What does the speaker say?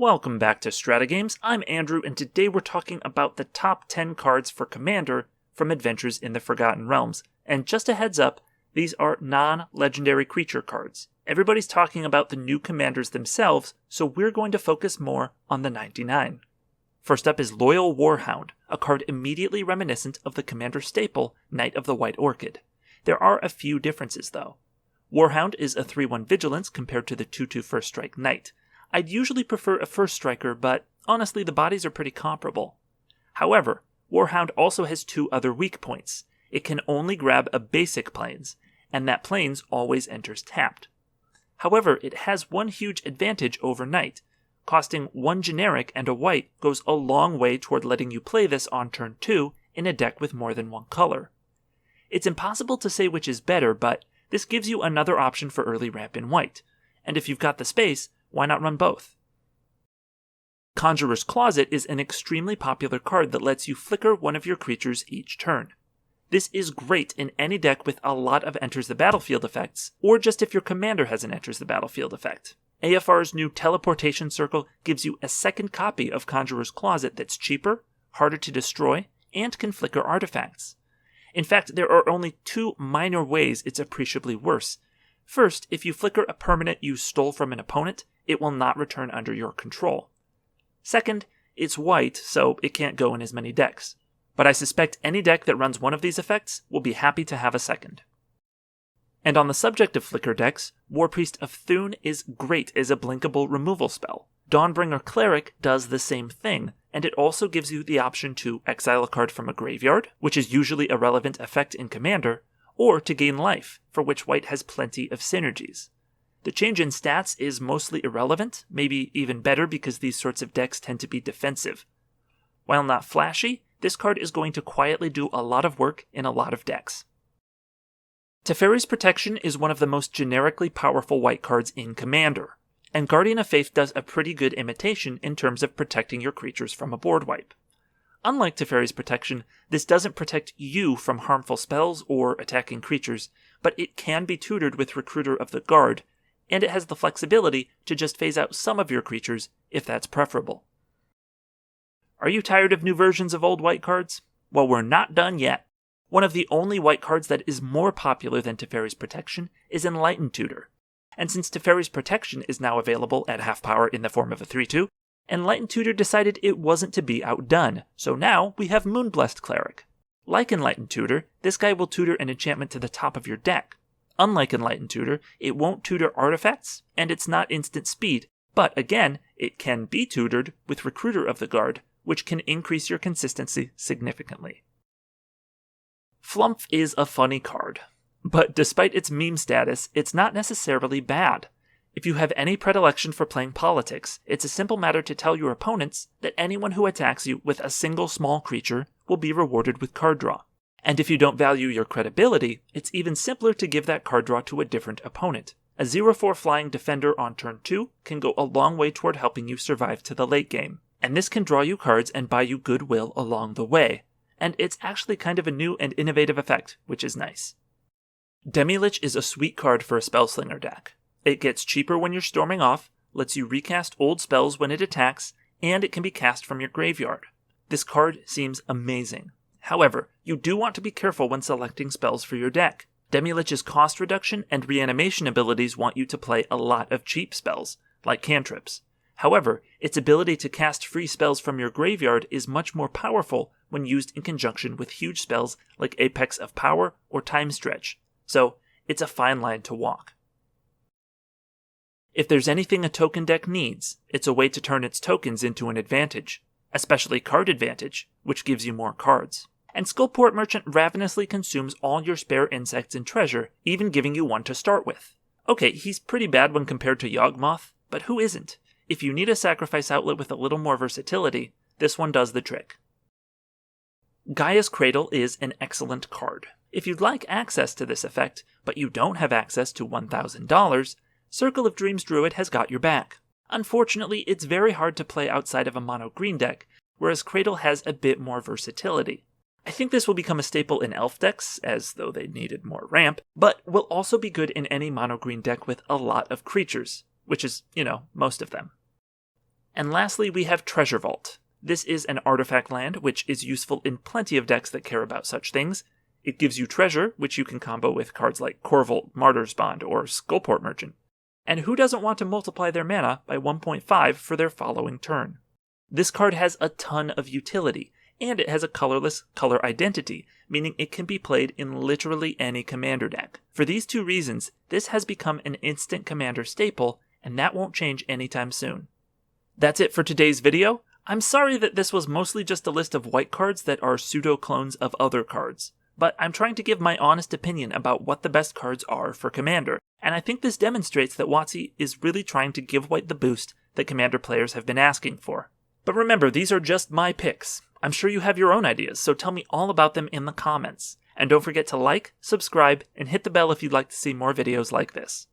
Welcome back to Stratagames. I'm Andrew, and today we're talking about the top 10 cards for Commander from Adventures in the Forgotten Realms. And just a heads up, these are non-legendary creature cards. Everybody's talking about the new commanders themselves, so we're going to focus more on the 99. First up is Loyal Warhound, a card immediately reminiscent of the commander staple, Knight of the White Orchid. There are a few differences though. Warhound is a 3/1 vigilance compared to the 2/2 first strike Knight. I'd usually prefer a first striker, but honestly the bodies are pretty comparable. However, Warhound also has two other weak points. It can only grab a basic plains, and that plains always enters tapped. However, it has one huge advantage over Knight. Costing one generic and a white goes a long way toward letting you play this on turn 2 in a deck with more than one color. It's impossible to say which is better, but this gives you another option for early ramp in white, and if you've got the space, why not run both? Conjurer's Closet is an extremely popular card that lets you flicker one of your creatures each turn. This is great in any deck with a lot of enters the battlefield effects, or just if your commander has an enters the battlefield effect. AFR's new Teleportation Circle gives you a second copy of Conjurer's Closet that's cheaper, harder to destroy, and can flicker artifacts. In fact, there are only two minor ways it's appreciably worse. First, if you flicker a permanent you stole from an opponent, it will not return under your control. Second, it's white, so it can't go in as many decks. But I suspect any deck that runs one of these effects will be happy to have a second. And on the subject of flicker decks, Warpriest of Thune is great as a blinkable removal spell. Dawnbringer Cleric does the same thing, and it also gives you the option to exile a card from a graveyard, which is usually a relevant effect in Commander, or to gain life, for which white has plenty of synergies. The change in stats is mostly irrelevant, maybe even better because these sorts of decks tend to be defensive. While not flashy, this card is going to quietly do a lot of work in a lot of decks. Teferi's Protection is one of the most generically powerful white cards in Commander, and Guardian of Faith does a pretty good imitation in terms of protecting your creatures from a board wipe. Unlike Teferi's Protection, this doesn't protect you from harmful spells or attacking creatures, but it can be tutored with Recruiter of the Guard, and it has the flexibility to just phase out some of your creatures if that's preferable. Are you tired of new versions of old white cards? Well, we're not done yet. One of the only white cards that is more popular than Teferi's Protection is Enlightened Tutor. And since Teferi's Protection is now available at half power in the form of a 3/2, Enlightened Tutor decided it wasn't to be outdone, so now we have Moonblessed Cleric. Like Enlightened Tutor, this guy will tutor an enchantment to the top of your deck. Unlike Enlightened Tutor, it won't tutor artifacts, and it's not instant speed, but again, it can be tutored with Recruiter of the Guard, which can increase your consistency significantly. Flumph is a funny card, but despite its meme status, it's not necessarily bad. If you have any predilection for playing politics, it's a simple matter to tell your opponents that anyone who attacks you with a single small creature will be rewarded with card draw. And if you don't value your credibility, it's even simpler to give that card draw to a different opponent. A 0/4 flying defender on turn 2 can go a long way toward helping you survive to the late game, and this can draw you cards and buy you goodwill along the way. And it's actually kind of a new and innovative effect, which is nice. Demilich is a sweet card for a Spellslinger deck. It gets cheaper when you're storming off, lets you recast old spells when it attacks, and it can be cast from your graveyard. This card seems amazing. However, you do want to be careful when selecting spells for your deck. Demilich's cost reduction and reanimation abilities want you to play a lot of cheap spells, like cantrips. However, its ability to cast free spells from your graveyard is much more powerful when used in conjunction with huge spells like Apex of Power or Time Stretch, so it's a fine line to walk. If there's anything a token deck needs, it's a way to turn its tokens into an advantage, especially card advantage, which gives you more cards. And Skullport Merchant ravenously consumes all your spare insects and treasure, even giving you one to start with. Okay, he's pretty bad when compared to Yawgmoth, but who isn't? If you need a sacrifice outlet with a little more versatility, this one does the trick. Gaias Cradle is an excellent card. If you'd like access to this effect, but you don't have access to $1,000, Circle of Dreams Druid has got your back. Unfortunately, it's very hard to play outside of a mono-green deck, whereas Cradle has a bit more versatility. I think this will become a staple in elf decks, as though they needed more ramp, but will also be good in any mono-green deck with a lot of creatures, which is, most of them. And lastly, we have Treasure Vault. This is an artifact land, which is useful in plenty of decks that care about such things. It gives you treasure, which you can combo with cards like Corvolt, Martyr's Bond, or Skullport Merchant. And who doesn't want to multiply their mana by 1.5 for their following turn? This card has a ton of utility, and it has a colorless color identity, meaning it can be played in literally any commander deck. For these two reasons, this has become an instant commander staple, and that won't change anytime soon. That's it for today's video. I'm sorry that this was mostly just a list of white cards that are pseudo-clones of other cards, but I'm trying to give my honest opinion about what the best cards are for Commander, and I think this demonstrates that WotC is really trying to give white the boost that Commander players have been asking for. But remember, these are just my picks. I'm sure you have your own ideas, so tell me all about them in the comments. And don't forget to like, subscribe, and hit the bell if you'd like to see more videos like this.